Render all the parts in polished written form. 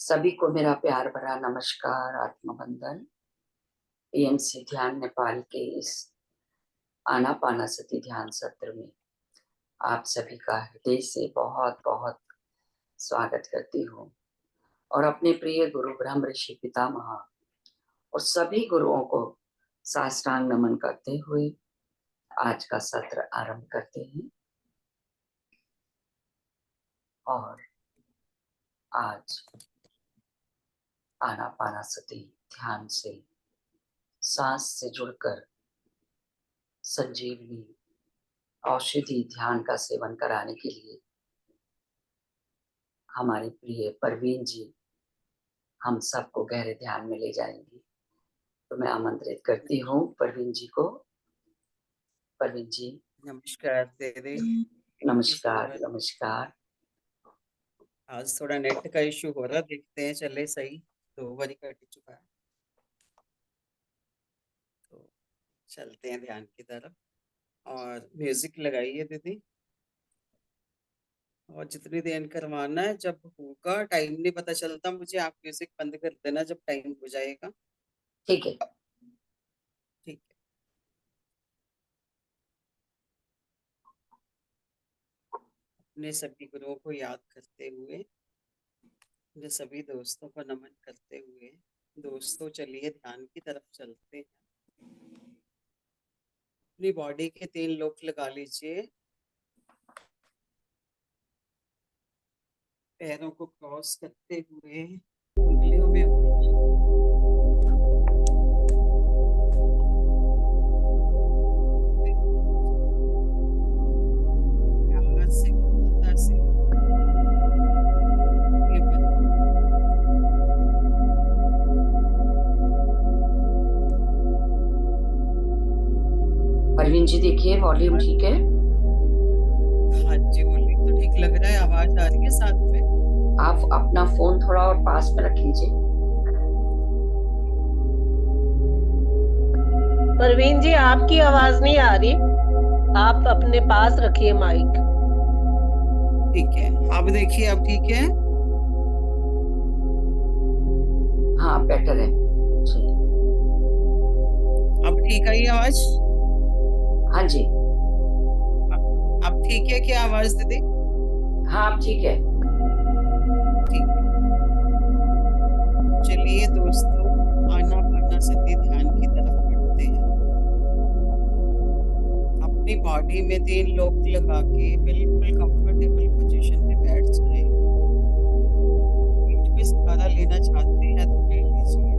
सभी को मेरा प्यार भरा नमस्कार। आत्मबंधन एएमसी ध्यान नेपाल के इस आनापानासति ध्यान सत्र में आप सभी का हृदय से बहुत बहुत स्वागत करती हूँ और अपने प्रिय गुरु ब्रह्म ऋषि पितामह और सभी गुरुओं को साष्टांग नमन करते हुए आज का सत्र आरंभ करते हैं। और आज आनापानासति ध्यान से सांस से जुड़कर संजीवनी औषधि ध्यान का सेवन कराने के लिए हमारे प्रिय परवीन जी हम सबको गहरे ध्यान में ले जाएंगी। तो मैं आमंत्रित करती हूँ परवीन जी को। परवीन जी नमस्कार दीदी। नमस्कार। नमस्कार। आज थोड़ा नेट का इशू हो रहा, देखते हैं चले सही। 2 बारी कट चुका है तो चलते हैं ध्यान की तरफ। और म्यूजिक लगाइए दीदी। और जितनी देर करवाना है, जब होगा टाइम नहीं पता चलता मुझे, आप म्यूजिक बंद कर देना जब टाइम हो जाएगा। ठीक है। ठीक है। अपने सभी गुरुओं को याद करते हुए, अपने सभी दोस्तों को नमन करते हुए, दोस्तों चलिए ध्यान की तरफ चलते हैं। अपनी बॉडी के 3 लोक लगा लीजिए। पैरों को क्रॉस करते हुए उंगलियों में प्यार से कोमलता से ये बंद। परवीन जी देखिए वॉल्यूम ठीक है? हाँ जी, बोलिए। तो ठीक लग रहा है, आवाज आ रही है साथ में? आप अपना फोन थोड़ा और पास में रख लीजिए। परवीन जी आपकी आवाज नहीं आ रही, आप अपने पास रखिए माइक। ठीक है, अब देखिए, अब ठीक है। हाँ बेटर है जी। अब ठीक आई आवाज? हाँ जी। अब ठीक है क्या आवाज दीदी? हाँ अब ठीक है। ठीक है। चलिए दोस्तों, आनापानासति ध्यान की तरफ बढ़ते हैं। अपनी बॉडी में 3 लोक लगा के बिल्कुल कंफर्टेबल पोजीशन में बैठ जाए। पीठ पे सहारा लेना चाहते हैं तो ले लीजिए।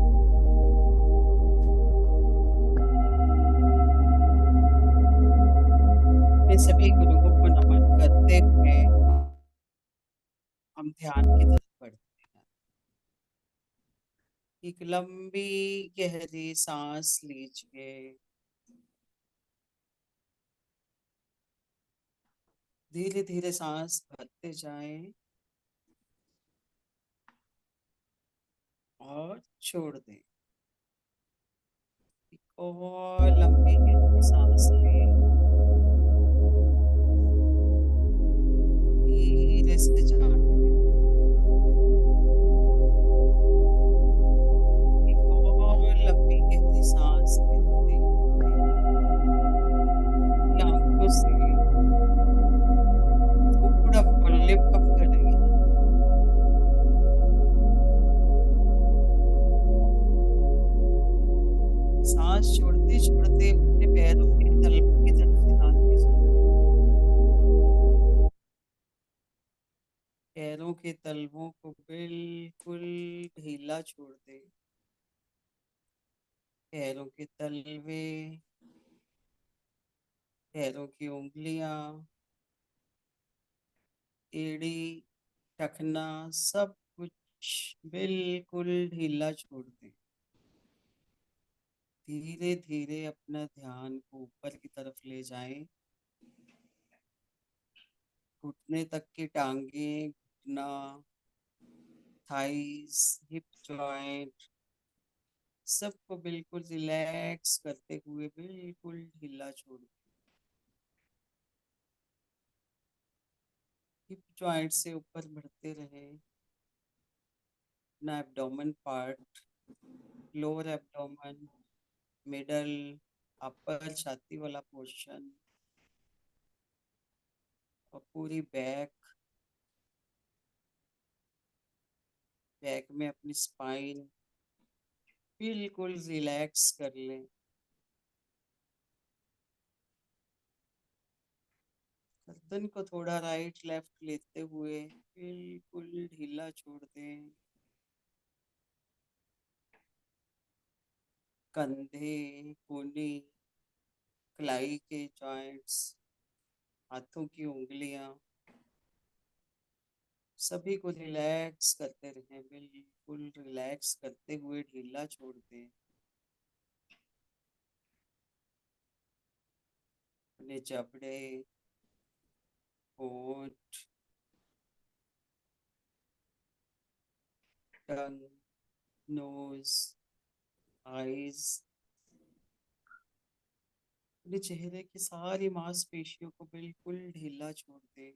अपने सभी गुरुओं को नमन करते हुए हम ध्यान की तरफ बढ़ते हैं। एक लंबी गहरी सांस लीजिए। धीरे धीरे सांस भरते जाएं और छोड़ दें। एक और लंबी गहरी सांस लें। धीरे से जाने दें। एक और लंबी गहरी सांस लेते लेते आंखों से थोड़ा वॉल्यूम कम करेंगे। सांस छोड़ते छोड़ते अपने पैरों के तलवों की तरफ ध्यान दीजिए। पैरों के तलवों को बिल्कुल ढीला छोड़ दें। पैरों के तलवे, पैरों की उंगलियां, एड़ी, टखना, सब कुछ बिल्कुल ढीला छोड़ दें। धीरे धीरे अपना ध्यान को ऊपर की तरफ ले जाएं। घुटने तक की टांगे, घुटना, थाइस, हिप जॉइंट, सबको बिल्कुल रिलैक्स करते हुए बिल्कुल ढीला छोड़ दें। हिप जॉइंट से ऊपर बढ़ते रहे। अपना abdomen part, lower abdomen, middle, upper छाती वाला पोर्शन और पूरी बैक में अपनी स्पाइन बिल्कुल रिलैक्स कर लें। गर्दन को थोड़ा राइट लेफ्ट लेते हुए बिल्कुल ढीला छोड़ दें। कंधे, कूहनी, कलाई के जॉइंट्स, हाथों की उंगलियां सभी को रिलैक्स करते रहें, बिल्कुल रिलैक्स करते हुए ढीला छोड़ दें। अपने जबड़े, होंठ, टंग, नोज, आईज, अपने चेहरे की सारी मांसपेशियों को बिल्कुल ढीला छोड़ दें।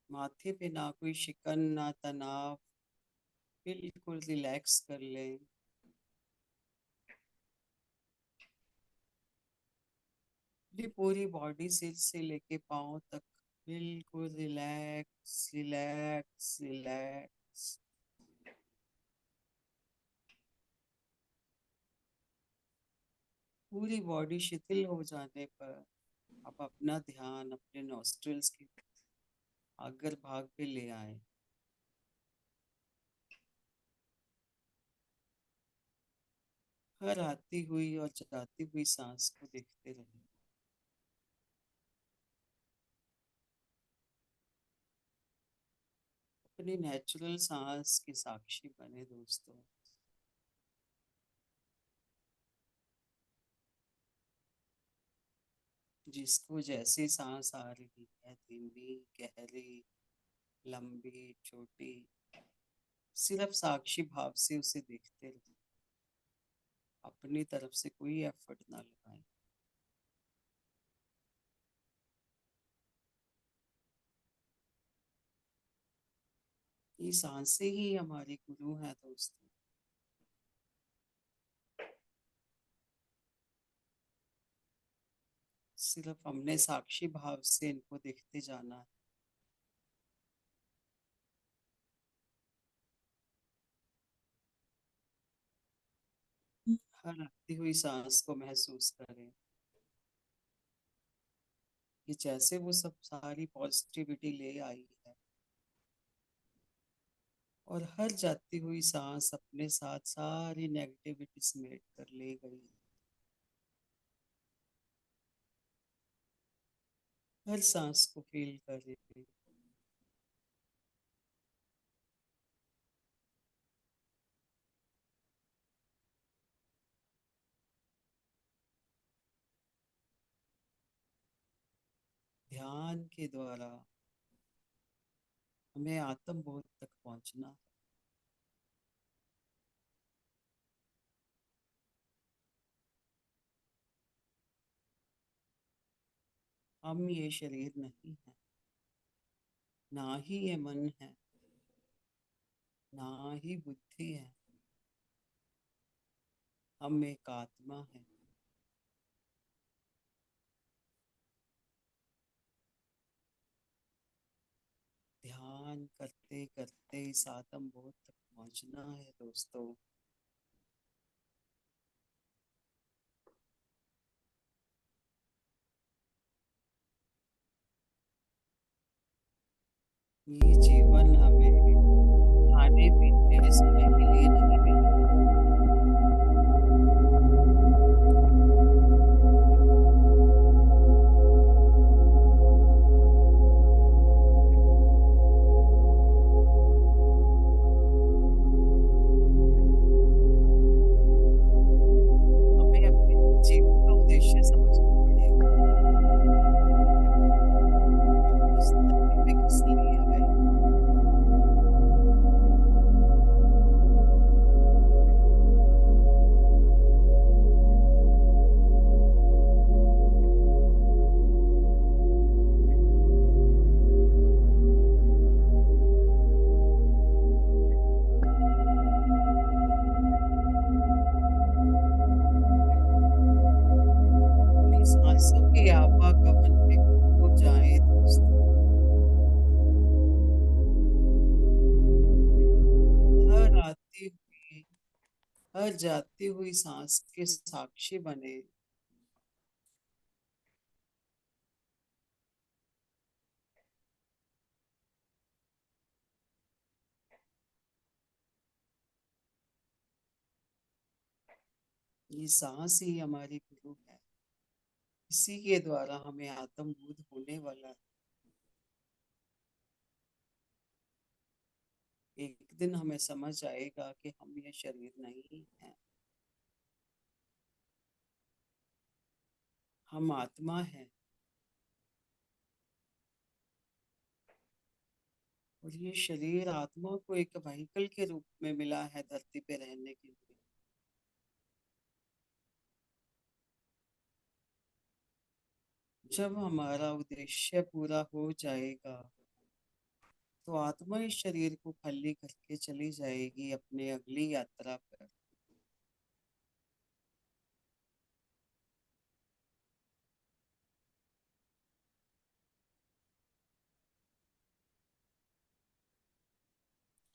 माथे पे ना कोई शिकन ना तनाव, बिल्कुल रिलैक्स कर लें। पूरी बॉडी सिर से लेके पांव तक बिल्कुल रिलैक्स रिलैक्स रिलैक्स। पूरी बॉडी शिथिल हो जाने पर आप अपना ध्यान अपने नॉस्ट्रिल्स के अग्र भाग पे ले आए। हर आती हुई और जाती हुई सांस को देखते रहें। अपनी नेचुरल सांस के साक्षी बने दोस्तों। जिसको जैसी सांस आ रही है, धीमी, गहरी, लंबी, छोटी, सिर्फ साक्षी भाव से उसे देखते रहें। अपनी तरफ से कोई एफर्ट ना लगाएं। ये सांसें ही हमारे गुरु हैं दोस्तों। सिर्फ हमने साक्षी भाव से इनको देखते जाना है। हर आती हुई सांस को महसूस करें कि जैसे वो सब सारी पॉजिटिविटी ले आई है और हर जाती हुई सांस अपने साथ सारी नेगेटिविटी समेट कर ले गई। हर सांस को फील करें। ध्यान के द्वारा हमें आत्म बोध तक पहुंचना है। हम ये शरीर नहीं है, ना ही ये मन है, ना ही बुद्धि है। हम एक आत्मा है। ध्यान करते करते इस आत्म बोध तक पहुंचना है दोस्तों। ये जीवन हमें खाने पीने सोने के लिए नहीं मिला। हमें अपने जीवन का उद्देश्य समझना पड़ेगा। हम इस धरती पे किस लिए आए? हर जाती हुई सांस के साक्षी बने। ये सांस ही हमारी गुरु है, इसी के द्वारा हमें आत्मबोध होने वाला है। एक दिन हमें समझ आएगा कि हम ये शरीर नहीं है, हम आत्मा है। और ये शरीर आत्मा को एक व्हीकल के रूप में मिला है धरती पे रहने के लिए। जब हमारा उद्देश्य पूरा हो जाएगा तो आत्मा इस शरीर को खाली करके चली जाएगी अपने अगली यात्रा पर।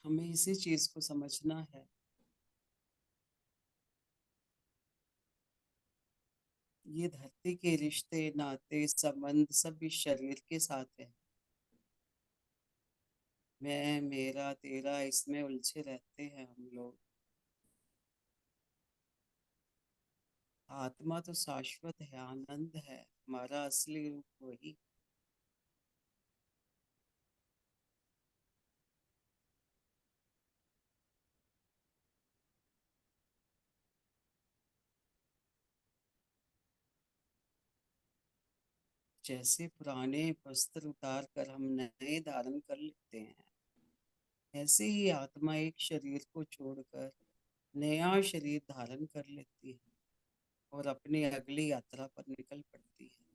हमें इसी चीज को समझना है। ये धरती के रिश्ते नाते संबंध सब इस शरीर के साथ है। मैं मेरा तेरा इसमें उलझे रहते हैं हम लोग। आत्मा तो शाश्वत है, आनंद है, हमारा असली रूप वही। जैसे पुराने वस्त्र उतार कर हम नए धारण कर लेते हैं, ऐसे ही आत्मा एक शरीर को छोड़कर नया शरीर धारण कर लेती है और अपनी अगली यात्रा पर निकल पड़ती है।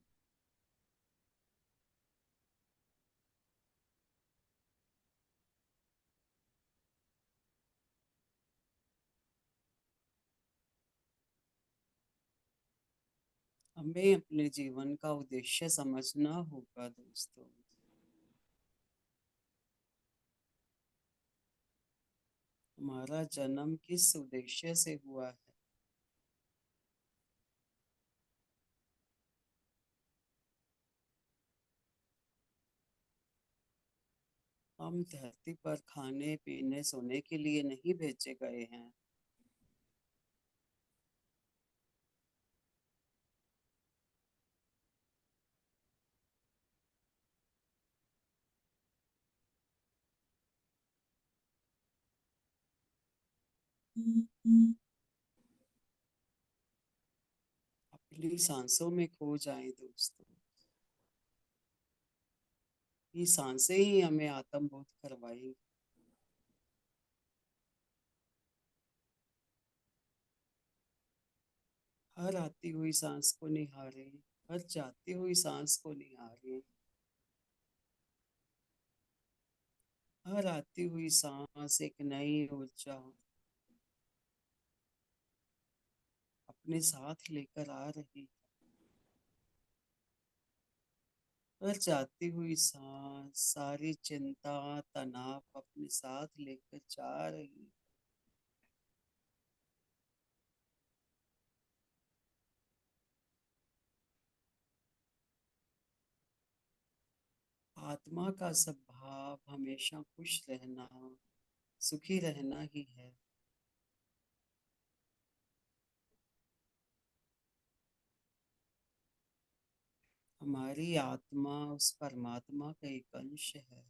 हमें अपने जीवन का उद्देश्य समझना होगा दोस्तों। हमारा जन्म किस उद्देश्य से हुआ है? हम धरती पर खाने पीने सोने के लिए नहीं भेजे गए हैं। अपनी सांसों में खो जाएं दोस्तों। ये सांसें ही हमें आत्मबोध करवाएंगी। हर आती हुई सांस को निहारें, हर जाती हुई सांस को निहारें। हर आती हुई सांस एक नई ऊर्जा अपने साथ लेकर आ रही है। हर जाती हुई सांस सारी चिंता तनाव अपने साथ लेकर जा रही है। आत्मा का स्वभाव हमेशा खुश रहना, सुखी रहना ही है। हमारी आत्मा उस परमात्मा का एक अंश है।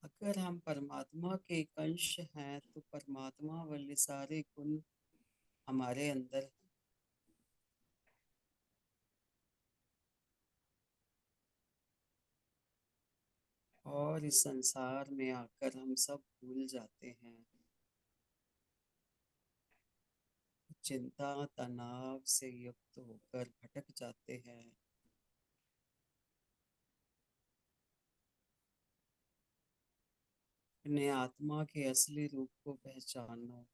अगर हम परमात्मा के एक अंश हैं तो परमात्मा वाले सारे गुण हमारे अंदर हैं। और इस संसार में आकर हम सब भूल जाते हैं। चिंता तनाव से युक्त होकर भटक जाते हैं। अपने आत्मा के असली रूप को पहचानो।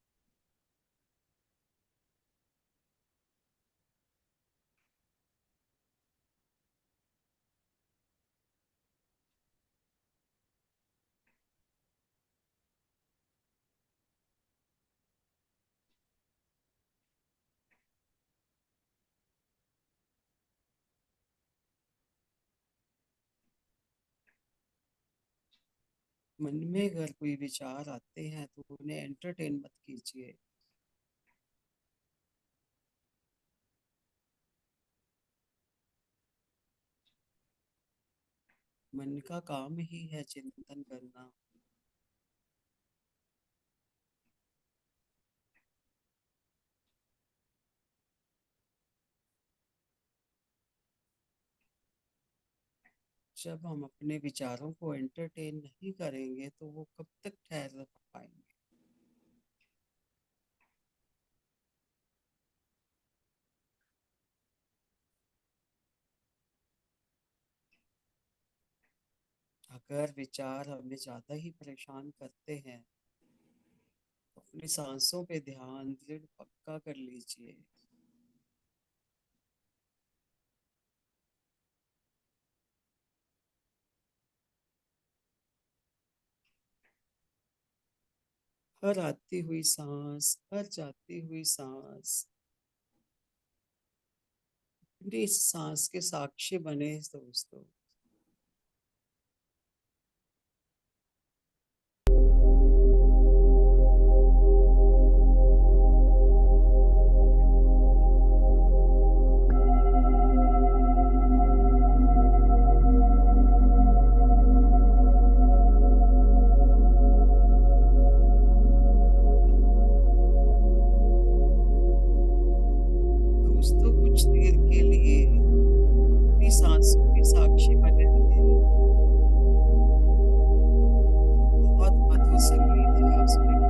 मन में अगर कोई विचार आते हैं तो उन्हें एंटरटेन मत कीजिए। मन का काम ही है चिंतन करना। जब हम अपने विचारों को एंटरटेन नहीं करेंगे तो वो कब तक ठहर पाएंगे। अगर विचार हमें ज्यादा ही परेशान करते हैं तो अपनी सांसों पे ध्यान दृढ़ पक्का कर लीजिए। हर आती हुई सांस, हर जाती हुई सांस, अपनी इस सांस के साक्षी बने दोस्तों। दोस्तों कुछ देर के लिए अपनी सांसों के साक्षी बने रहिए। बहुत मधुर संगीत है, आप सुने रहिए।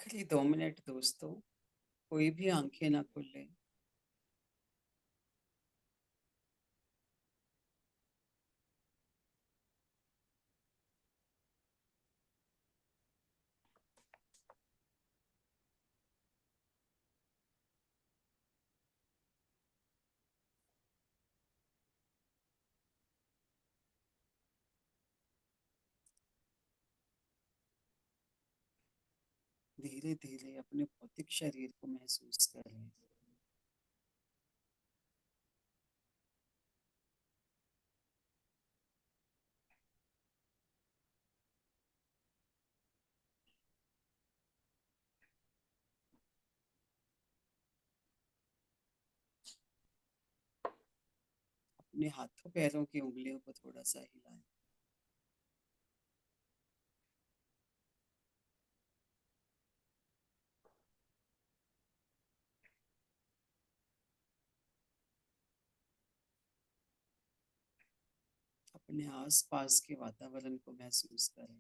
खाली 2 मिनट दोस्तों, कोई भी आंखें ना खोले। धीरे धीरे अपने भौतिक शरीर को महसूस करें। अपने हाथों पैरों की उंगलियों को थोड़ा सा हिलाएं। अपने आसपास के वातावरण को महसूस करें।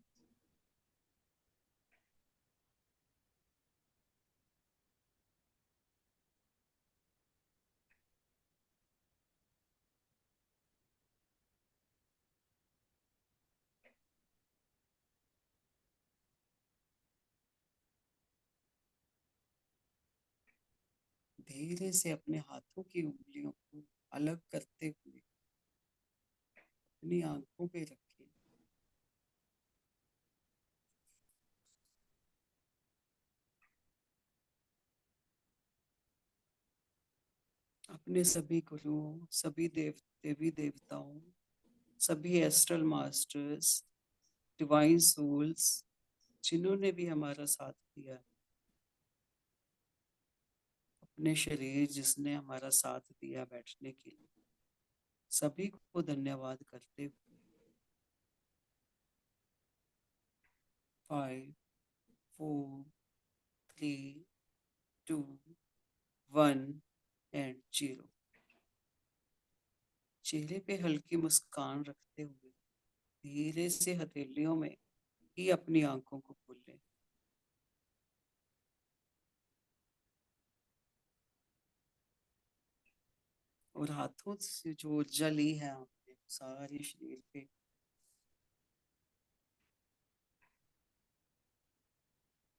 धीरे से अपने हाथों की उंगलियों को अलग करते हुए अपनी आंखों पे रखें। अपने सभी गुरुओं, सभी देवी देवताओं, सभी एस्ट्रल मास्टर्स, डिवाइन सोल्स, जिन्होंने भी हमारा साथ दिया, अपने शरीर जिसने हमारा साथ दिया बैठने के लिए, सभी को धन्यवाद करते हुए 5, 4, 3, 2, 1 एंड 0। चेहरे पे हल्की मुस्कान रखते हुए धीरे से हथेलियों में ही अपनी आंखों को खोलें। और हाथों से जो ऊर्जा ली है आपने सारे शरीर पे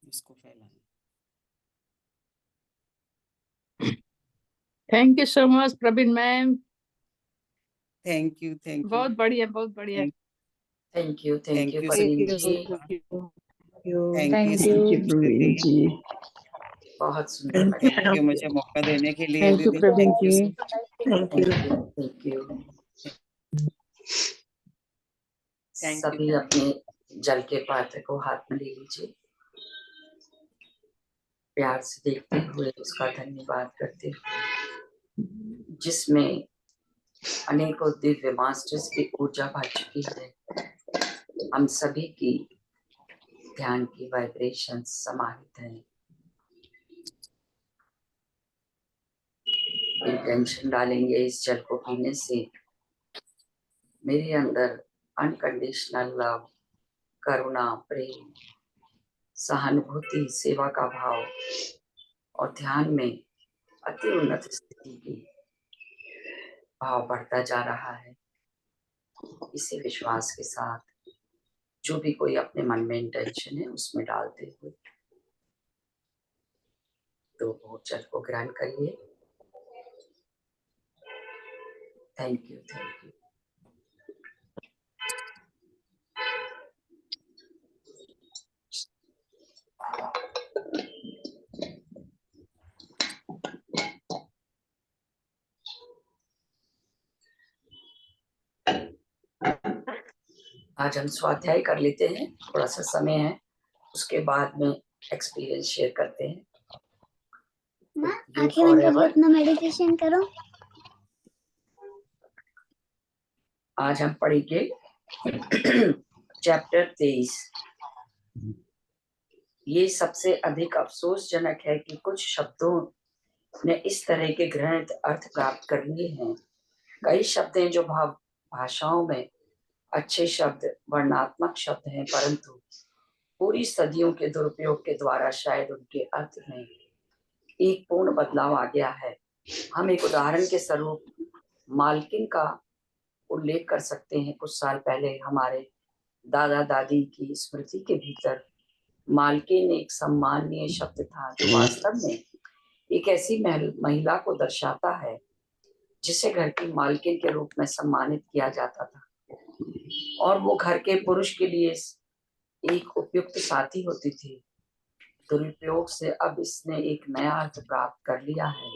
इसको फैलाएं। Thank you so much Praveen ma'am. Thank you बहुत बढ़िया, बहुत बढ़िया। Thank you Thank you, Praveen Sarita. Ji, Thank you, thank you Praveen ji. बहुत सुंदर लगा। थैंक यू मुझे मौका देने के लिए थैंक यू दीदी। Praveen thank you ji. So thank you सभी अपने जल के पात्र को हाथ में ले लीजिए, प्यार से देखते हुए उसका धन्यवाद करते हुए, जिसमें अनेकों दिव्य मास्टर्स की ऊर्जा भर चुकी है। हम सभी की ध्यान की वाइब्रेशन समाहित है। इंटेंशन डालेंगे इस जल को पीने से मेरे अंदर अनकंडीशनल लव, करुणा, प्रेम, सहानुभूति, सेवा का भाव और ध्यान में अति उन्नत स्थिति की भाव बढ़ता जा रहा है। इसी विश्वास के साथ जो भी कोई अपने मन में इंटेंशन है उसमें डालते हुए तो वो जल को ग्रहण करिए। Thank you. आज हम स्वाध्याय कर लेते हैं, थोड़ा सा समय है, उसके बाद में एक्सपीरियंस शेयर करते हैं। आंखें बंद करके अपना मेडिटेशन करो। आज हम पढ़ेंगे चैप्टर 23। ये सबसे अधिक अफसोसजनक है कि कुछ शब्दों ने इस तरह के ग्रहण अर्थ प्राप्त कर लिए हैं। कई शब्द हैं जो भाषाओं में अच्छे शब्द, वर्णात्मक शब्द हैं, परंतु पूरी सदियों के दुरुपयोग के द्वारा शायद उनके अर्थ में एक पूर्ण बदलाव आ गया है। हम एक उदाहरण के स्वरूप मालकिन का उल्लेख कर सकते हैं। कुछ साल पहले हमारे दादा दादी की स्मृति के भीतर मालकिन एक सम्माननीय शब्द था जो वास्तव में एक ऐसी महिला को दर्शाता है जिसे घर की मालकिन के रूप में सम्मानित किया जाता था, और वो घर के पुरुष के लिए एक उपयुक्त साथी होती थी। दुरुपयोग से अब इसने एक नया अर्थ प्राप्त कर लिया है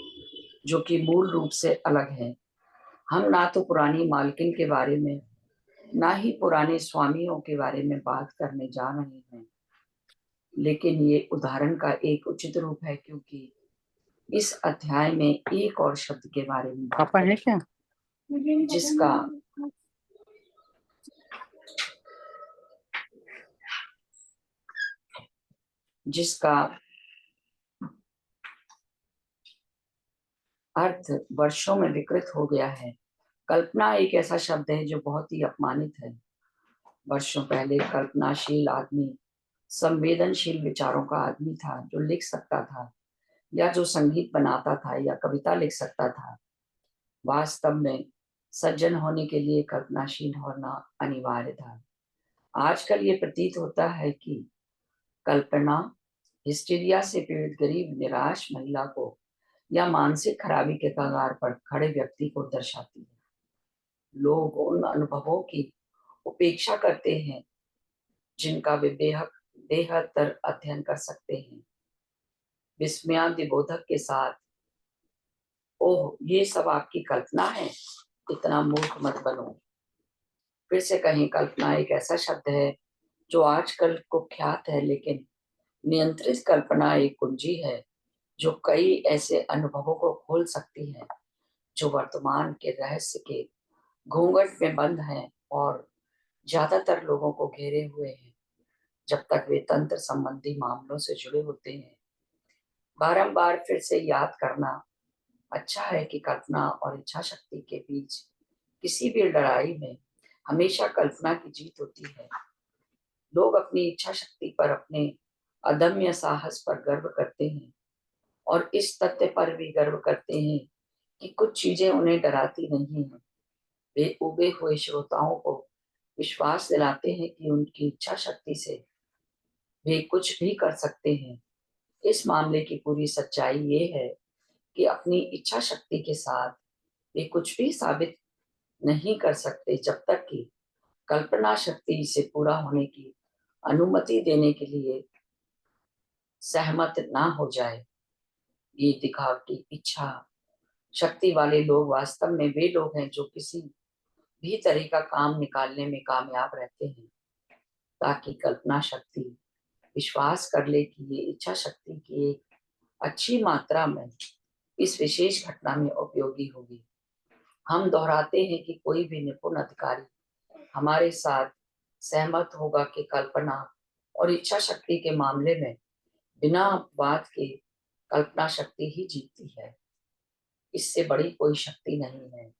जो कि मूल रूप से अलग है। हम ना तो पुरानी मालकिन के बारे में ना ही पुराने स्वामियों के बारे में बात करने जा रहे हैं, लेकिन ये उदाहरण का एक उचित रूप है क्योंकि इस अध्याय में एक और शब्द के बारे में पापा है क्या? जिसका अर्थ वर्षों में विकृत हो गया है। कल्पना एक ऐसा शब्द है जो बहुत ही अपमानित है। वर्षों पहले कल्पनाशील आदमी संवेदनशील विचारों का आदमी था जो लिख सकता था या जो संगीत बनाता था या कविता लिख सकता था। वास्तव में सज्जन होने के लिए कल्पनाशील होना अनिवार्य था। आजकल ये प्रतीत होता है कि कल्पना हिस्टीरिया से पीड़ित गरीब निराश महिला को या मानसिक खराबी के कगार पर खड़े व्यक्ति को दर्शाती है। लोग उन अनुभवों की उपेक्षा करते हैं जिनका वे बेहतर अध्ययन कर सकते हैं, विस्मयादिबोधक के साथ, ओह ये सब आपकी कल्पना है, इतना मूर्ख मत बनो। फिर से कहें, कल्पना एक ऐसा शब्द है जो आजकल कुख्यात है, लेकिन नियंत्रित कल्पना एक कुंजी है जो कई ऐसे अनुभवों को खोल सकती है जो वर्तमान के रहस्य के घूंघट में बंद हैं और ज्यादातर लोगों को घेरे हुए हैं जब तक वे तंत्र संबंधी मामलों से जुड़े होते हैं। बारंबार फिर से याद करना अच्छा है कि कल्पना और इच्छा शक्ति के बीच किसी भी लड़ाई में हमेशा कल्पना की जीत होती है। लोग अपनी इच्छा शक्ति पर, अपने अदम्य साहस पर गर्व करते हैं और इस तथ्य पर भी गर्व करते हैं कि कुछ चीजें उन्हें डराती नहीं हैं। वे उबे हुए श्रोताओं को विश्वास दिलाते हैं कि उनकी इच्छा शक्ति से वे कुछ भी कर सकते हैं। इस मामले की पूरी सच्चाई ये है कि अपनी इच्छा शक्ति के साथ वे कुछ भी साबित नहीं कर सकते जब तक कि कल्पना शक्ति इसे पूरा होने की अनुमति देने के लिए सहमत ना हो जाए। ये दिखावटी इच्छा शक्ति वाले लोग वास्तव में वे लोग हैं जो किसी भी तरह का काम निकालने में कामयाब रहते हैं ताकि कल्पना शक्ति विश्वास कर ले कि ये इच्छा शक्ति की एक अच्छी मात्रा में इस विशेष घटना में उपयोगी होगी। हम दोहराते हैं कि कोई भी निपुण अधिकारी हमारे साथ सहमत होगा कि कल्पना और इच्छा शक्ति के मामले में बिना अपवाद के कल्पना शक्ति ही जीतती है। इससे बड़ी कोई शक्ति नहीं है।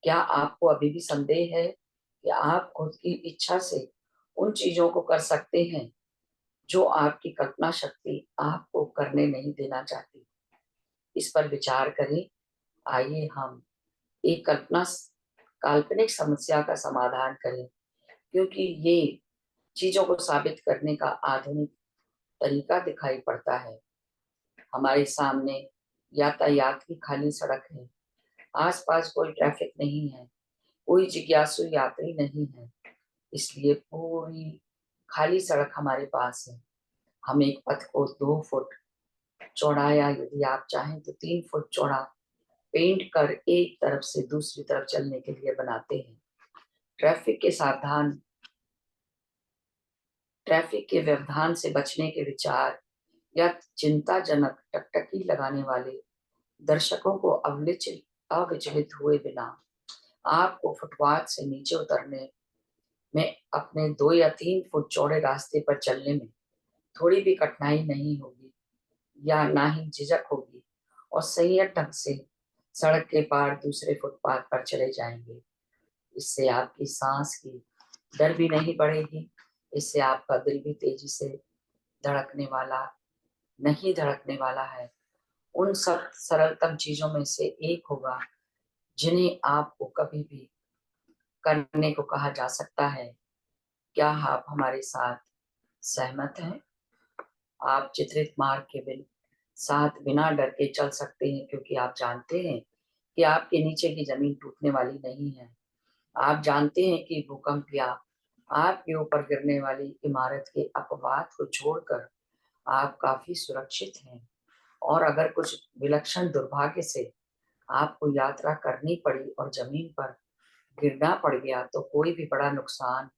क्या आपको अभी भी संदेह है कि आप खुद की इच्छा से उन चीजों को कर सकते हैं जो आपकी कल्पना शक्ति आपको करने नहीं देना चाहती? इस पर विचार करें। आइए हम एक काल्पनिक समस्या का समाधान करें, क्योंकि ये चीजों को साबित करने का आधुनिक तरीका दिखाई पड़ता है। हमारे सामने यातायात की खाली सड़क है, आसपास कोई ट्रैफिक नहीं है, कोई जिज्ञासु यात्री नहीं है, इसलिए पूरी खाली सड़क हमारे पास है। हम एक पथ को 2 फुट चौड़ा या यदि आप चाहें तो 3 फुट चौड़ा पेंट कर एक तरफ से दूसरी तरफ चलने के लिए बनाते हैं। ट्रैफिक के व्यवधान से बचने के विचार या चिंताजनक टकटकी लगाने वाले दर्शकों को अविचलित हुए बिना आपको फुटपाथ से नीचे उतरने में अपने 2 या 3 फुट चौड़े रास्ते पर चलने में थोड़ी भी कठिनाई नहीं होगी या ना ही झिझक होगी और संयत ढंग से सड़क के पार दूसरे फुटपाथ पर चले जाएंगे। इससे आपकी सांस की दर भी नहीं बढ़ेगी, इससे आपका दिल भी तेजी से धड़कने वाला नहीं धड़कने वाला है। उन सब सरलतम चीजों में से एक होगा जिन्हें आपको कभी भी करने को कहा जा सकता है। क्या आप हमारे साथ सहमत हैं? आप चित्रित मार्ग के साथ बिना डर के चल सकते हैं, क्योंकि आप जानते हैं कि आपके नीचे की जमीन टूटने वाली नहीं है। आप जानते हैं कि भूकंप या आपके ऊपर गिरने वाली इमारत के अपवाद को छोड़कर आप काफी सुरक्षित हैं। और अगर कुछ विलक्षण दुर्भाग्य से आपको यात्रा करनी पड़ी और जमीन पर गिरना पड़ गया, तो कोई भी बड़ा नुकसान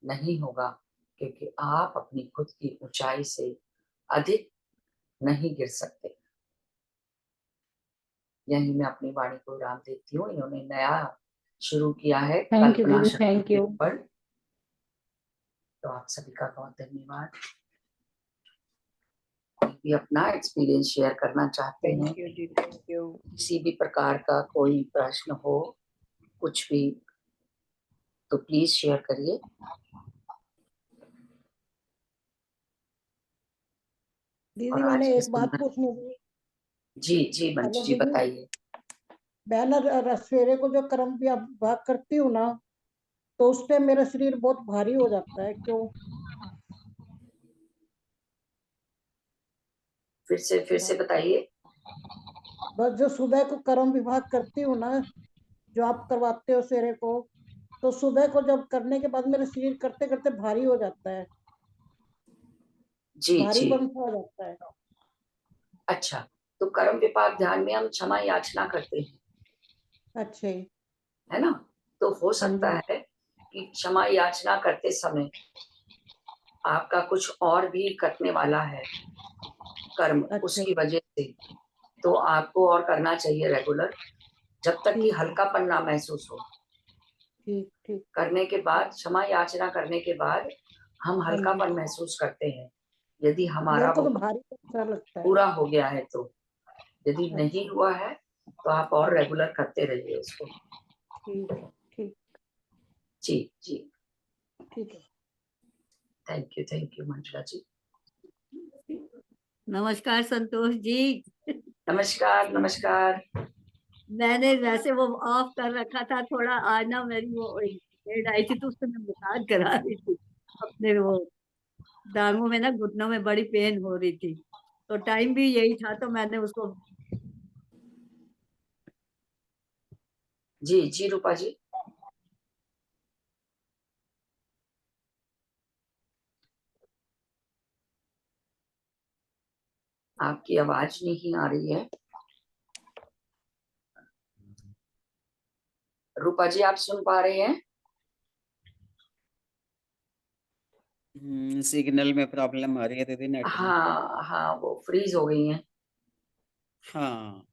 नहीं होगा, क्योंकि आप अपनी खुद की ऊंचाई से अधिक नहीं गिर सकते। यही मैं अपनी वाणी को विराम देती हूँ। इन्होंने नया शुरू किया है थैंक यू कल्पना दीदी, शक्ति थैंक के यू। ऊपर। तो आप सभी का बहुत धन्यवाद। भी अपना एक्सपीरियंस शेयर करना चाहते हैं, thank you ji, thank you. किसी भी प्रकार का कोई प्रश्न हो, कुछ भी, तो प्लीज शेयर करिए। दीदी और आज मैंने की एक बात सुंदर, पूछनी थी। जी मंजू हेलो जी दीदी, बताइए। मैं ना सवेरे को जो कर्म भी भाग करती हूँ ना, तो उस पे मेरा शरीर बहुत भारी हो जाता है, क्यों? फिर से बताइए। बस जो सुबह को कर्म विभाग करती हूँ ना, जो आप करवाते हो सवेरे को, तो सुबह को जब करने के बाद मेरा शरीर करते करते भारी हो जाता है, जी भारी जी बंद हो जाता है। अच्छा, तो कर्म विपाक ध्यान में हम क्षमा याचना करते हैं, अच्छा जी। है ना? तो हो हाँ सकता जी। है कि क्षमा याचना करते समय आपका कुछ और भी कटने वाला है कर्म, अच्छा उसकी जी, वजह से। तो आपको और करना चाहिए रेगुलर, जब तक कि ठीक है, हल्कापन ना महसूस हो। ठीक ठीक। करने के बाद, क्षमा याचना करने के बाद हम हाँ जी, हल्कापन महसूस करते हैं, यदि हमारा मेरे को वो तो भारी अच्छा लगता है। पूरा हो गया है तो। यदि नहीं अच्छा, हुआ है तो आप और रेगुलर करते रहिए उसको। ठीक ठीक जी जी, ठीक है। थैंक यू मंजुला जी। नमस्कार संतोष जी। नमस्कार नमस्कार। मैंने वैसे वो ऑफ कर रखा था थोड़ा। आज ना मेरी वो मेड आई थी तो उससे मैं मसाज करा रही थी अपने वो टांगों में ना, घुटनों में बड़ी पेन हो रही थी, तो टाइम भी यही था तो मैंने उसको। जी जी रूपा जी। आपकी आवाज नहीं आ रही है रूपा जी, आप सुन पा रहे हैं? सिग्नल में प्रॉब्लम आ रही है दीदी, नेट में। हाँ हाँ, वो फ्रीज हो गई हैं। हाँ,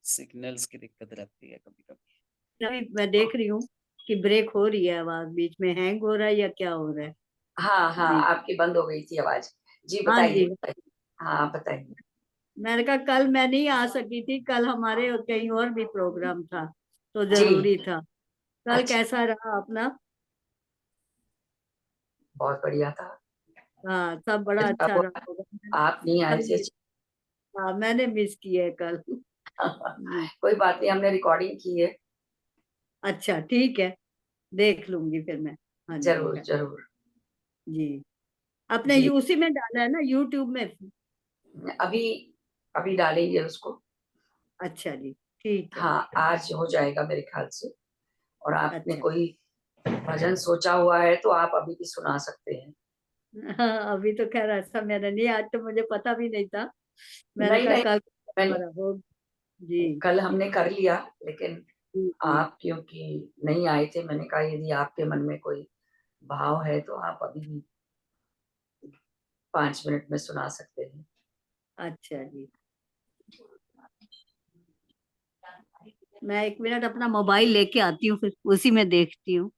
सिग्नल्स की दिक्कत रहती है कभी कभी। नहीं, मैं देख रही हूँ कि ब्रेक हो रही है, आवाज बीच में हैंग हो रहा है या क्या हो रहा है। हाँ हाँ, जी आपकी बंद हो गई थी आवाज। जी हाँ बताइए जी। बताइए। हाँ बताइए। मैंने कहा कल मैं नहीं आ सकी थी, कल हमारे कहीं और भी प्रोग्राम था तो जी जरूरी था। कल अच्छा, कैसा रहा अपना? बहुत बढ़िया था। हाँ, सब बड़ा अच्छा अच्छा रहा हुआ होगा। आप नहीं आए कल थे। हाँ, मैंने मिस किया है कल। जी, कोई बात नहीं, हमने रिकॉर्डिंग की है। अच्छा ठीक है, देख लूंगी फिर मैं। हाँ जी जरूर है। जरूर। जी, आपने जी उसी में डाला है ना, यूट्यूब में? अभी अभी डालेंगे उसको। अच्छा जी, ठीक है। हाँ, आज हो जाएगा मेरे ख्याल से। और आपने अच्छा कोई भजन सोचा हुआ है तो आप अभी भी सुना सकते हैं। हाँ, अभी तो खैर ऐसा मैंने नहीं, आज तो मुझे पता भी नहीं था। मैंने नहीं कहा नहीं, कल मैंने हमारा हो। जी कल हमने कर लिया, लेकिन जी जी। आप क्योंकि नहीं आए थे, मैंने कहा यदि आपके मन में कोई भाव है तो आप अभी भी 5 मिनट में सुना सकते हैं। अच्छा जी, मैं एक मिनट अपना मोबाइल लेके आती हूँ, फिर उसी में देखती हूँ।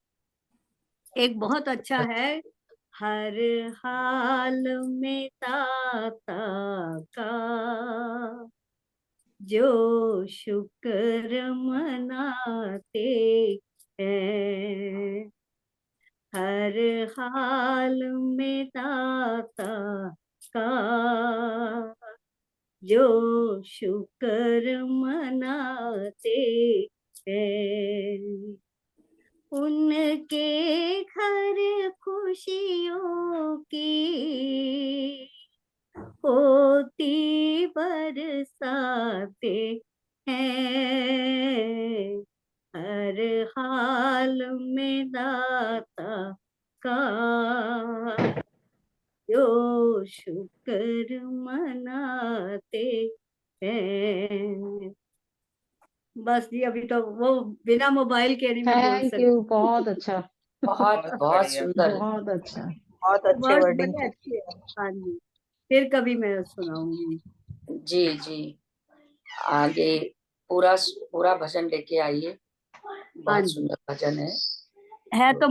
एक बहुत अच्छा है, हर हाल में ताता का जो शुक्र मनाते हैं, हर हाल में दाता का जो शुक्र मनाते हैं, उनके घर खुशियों की होती बरसाते हैं, हर हाल में दाता का जो शुक्र मनाते हैं। बस जी, अभी तो वो बिना मोबाइल के नहीं मैं बोल थैंक सकती। यू, बहुत अच्छा, बहुत बहुत बहुत बढ़िया। सुंदर। बहुत अच्छा। बहुत अच्छे वर्ड वर्डिंग बड़े अच्छे हैं। हाँ जी, फिर कभी मैं सुनाऊंगी। जी जी, आगे पूरा पूरा भजन लेके आइए, हाँ बहुत जी, सुंदर भजन है। है तो